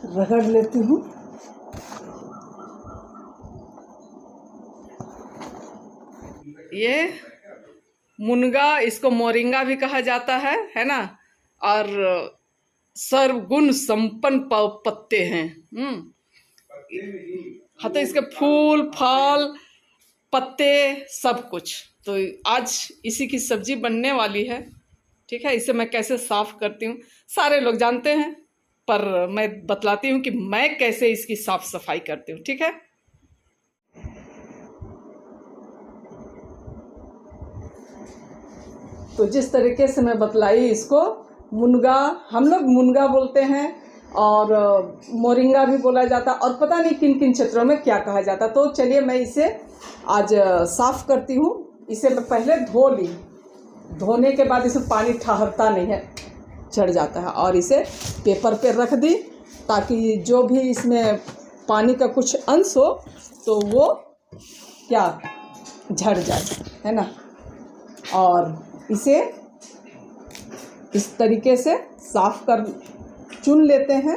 रगड़ लेती हूँ। ये मुनगा, इसको मोरिंगा भी कहा जाता है ना। और सर्वगुण संपन्न पत्ते हैं। हाँ, तो इसके फूल फल पत्ते सब कुछ। तो आज इसी की सब्जी बनने वाली है। ठीक है, इसे मैं कैसे साफ करती हूँ सारे लोग जानते हैं, पर मैं बतलाती हूँ कि मैं कैसे इसकी साफ सफाई करती हूँ। ठीक है, तो जिस तरीके से मैं बतलाई, इसको मुनगा, हम लोग मुनगा बोलते हैं और मोरिंगा भी बोला जाता, और पता नहीं किन किन क्षेत्रों में क्या कहा जाता। तो चलिए मैं इसे आज साफ करती हूँ। इसे मैं पहले धो ली, धोने के बाद इसमें पानी ठहरता नहीं है, चढ़ जाता है, और इसे पेपर पे रख दी ताकि जो भी इसमें पानी का कुछ अंश हो तो वो क्या झड़ जाए, है ना। और इसे इस तरीके से साफ कर चुन लेते हैं,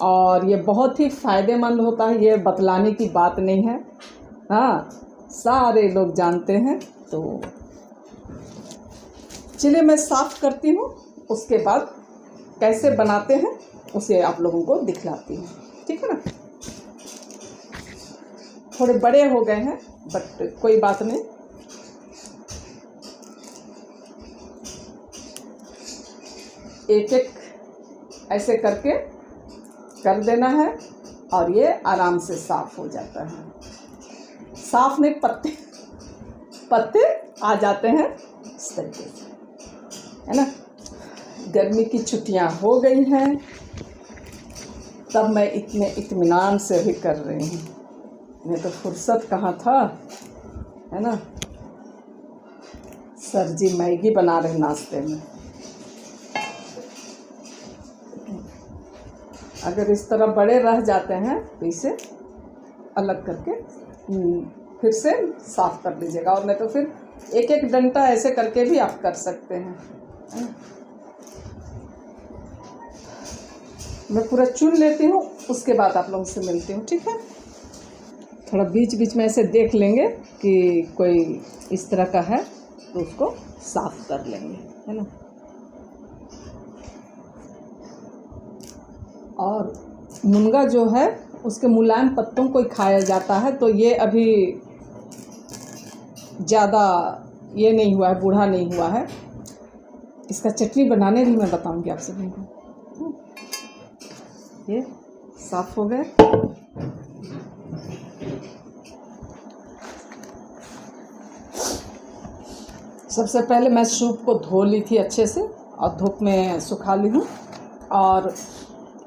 और ये बहुत ही फायदेमंद होता है, ये बतलाने की बात नहीं है। हाँ, सारे लोग जानते हैं। तो चलिए मैं साफ करती हूँ, उसके बाद कैसे बनाते हैं उसे आप लोगों को दिखलाती हूँ। ठीक है ना, थोड़े बड़े हो गए हैं बट कोई बात नहीं। एक एक ऐसे करके कर देना है और ये आराम से साफ हो जाता है। साफ नहीं, पत्ते आ जाते हैं इस तरीके से, है ना। गर्मी की छुट्टियां हो गई हैं, तब मैं इतने इत्मीनान से भी कर रही हूँ, नहीं तो फुर्सत कहाँ था, है ना। सर जी मैगी बना रहे नाश्ते में। अगर इस तरह बड़े रह जाते हैं तो इसे अलग करके फिर से साफ कर लीजिएगा, और नहीं तो फिर एक एक डंटा ऐसे करके भी आप कर सकते हैं। मैं पूरा चुन लेती हूँ, उसके बाद आप लोगों से मिलती हूँ। ठीक है, थोड़ा बीच बीच में ऐसे देख लेंगे कि कोई इस तरह का है तो उसको साफ कर लेंगे, है ना। और मुनगा जो है उसके मुलायम पत्तों को ही खाया जाता है, तो ये अभी ज़्यादा ये नहीं हुआ है, बूढ़ा नहीं हुआ है। इसका चटनी बनाने भी मैं बताऊंगी आप सभी को। ये साफ हो गए। सबसे पहले मैं सूप को धो ली थी अच्छे से और धूप में सुखा ली हूँ। और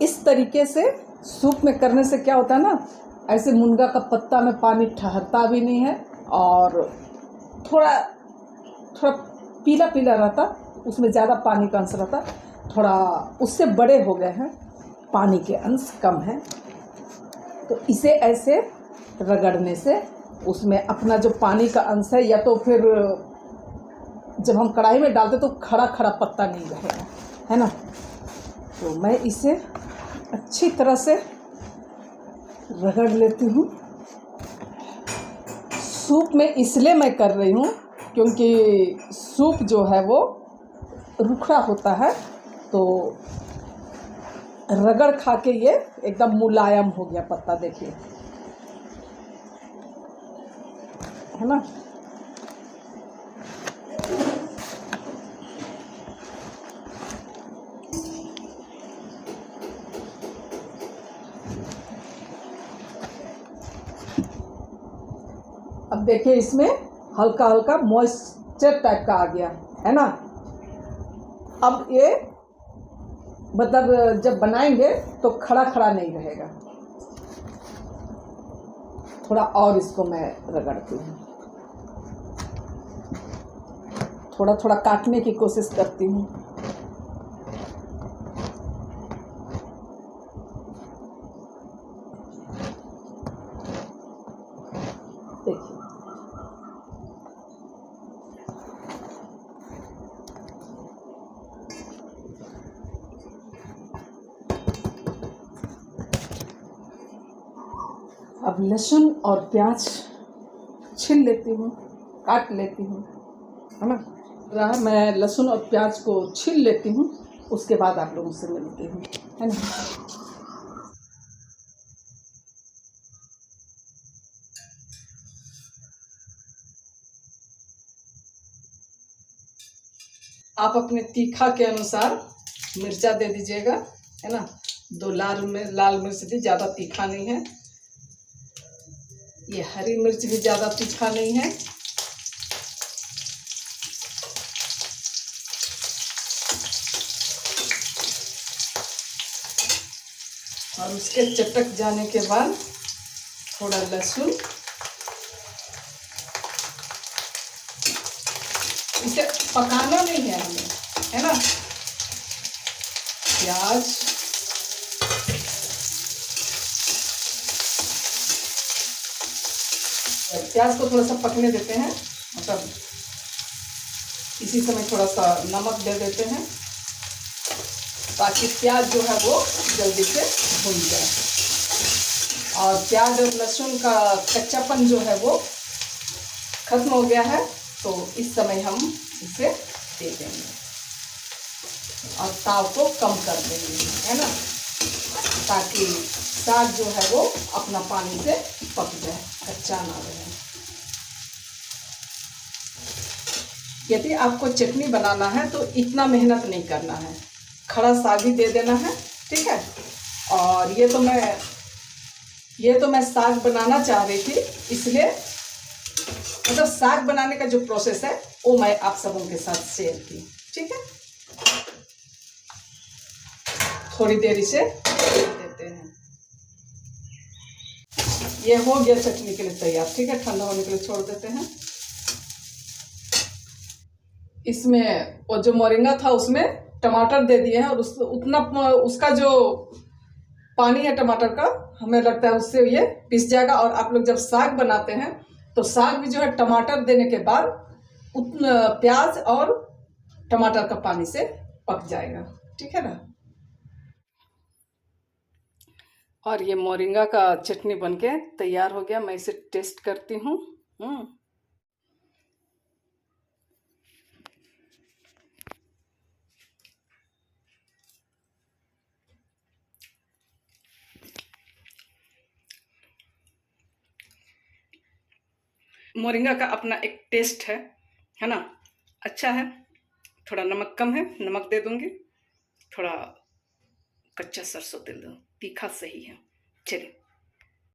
इस तरीके से सूप में करने से क्या होता है ना, ऐसे मुनगा का पत्ता में पानी ठहरता भी नहीं है, और थोड़ा थोड़ा पीला पीला रहता, उसमें ज़्यादा पानी का अंश रहता, थोड़ा उससे बड़े हो गए हैं, पानी के अंश कम है। तो इसे ऐसे रगड़ने से उसमें अपना जो पानी का अंश है, या तो फिर जब हम कढ़ाई में डालते तो खड़ा खड़ा पत्ता नहीं रहेगा, है ना। तो मैं इसे अच्छी तरह से रगड़ लेती हूँ। सूप में इसलिए मैं कर रही हूँ क्योंकि सूप जो है वो रूखा होता है, तो रगड़ खा के ये एकदम मुलायम हो गया पत्ता, देखिए, है ना। अब देखिए इसमें हल्का हल्का मॉइस्चर टाइप का आ गया, है ना। अब ये मतलब जब बनाएंगे तो खड़ा खड़ा नहीं रहेगा। थोड़ा और इसको मैं रगड़ती हूँ, थोड़ा थोड़ा काटने की कोशिश करती हूँ। देखिए, अब लहसुन और प्याज छील लेती हूँ, काट लेती हूँ, है ना। मैं लहसुन और प्याज को छील लेती हूँ, उसके बाद आप लोगों से मिलती हूँ, है ना। आप अपने तीखा के अनुसार मिर्चा दे दीजिएगा, है ना। 2 लाल मिर्च दी, ज़्यादा तीखा नहीं है। ये हरी मिर्च भी ज़्यादा तीखा नहीं है। और उसके चटक जाने के बाद थोड़ा लहसुन, इसे पकाना नहीं है हमें, है ना। प्याज, प्याज को थोड़ा सा पकने देते हैं, मतलब इसी समय थोड़ा सा नमक दे देते हैं ताकि प्याज जो है वो जल्दी से भुन जाए। और प्याज और लहसुन का कच्चापन जो है वो खत्म हो गया है, तो इस समय हम इसे दे देंगे और ताव को कम कर देंगे, है ना, ताकि साग जो है वो अपना पानी से पक जाए, कच्चा ना रहे। यदि आपको चटनी बनाना है तो इतना मेहनत नहीं करना है, खड़ा साग ही दे देना है, ठीक है। और ये तो मैं साग बनाना चाह रही थी, इसलिए मतलब साग बनाने का जो प्रोसेस है वो मैं आप सबों के साथ शेयर की, ठीक है। थोड़ी देर इसे देते हैं। ये हो गया चटनी के लिए तैयार, ठीक है। ठंडा होने के लिए छोड़ देते हैं। इसमें वो जो मोरिंगा था उसमें टमाटर दे दिए हैं, और उसका जो पानी है टमाटर का, हमें लगता है उससे ये पिस जाएगा। और आप लोग जब साग बनाते हैं तो साग भी जो है टमाटर देने के बाद प्याज और टमाटर का पानी से पक जाएगा, ठीक है ना। और ये मोरिंगा का चटनी बनके तैयार हो गया। मैं इसे टेस्ट करती हूँ। मोरिंगा का अपना एक टेस्ट है ना, अच्छा है। थोड़ा नमक कम है, नमक दे दूंगी। थोड़ा कच्चा सरसों तेल दो, तीखा सही है। चलिए।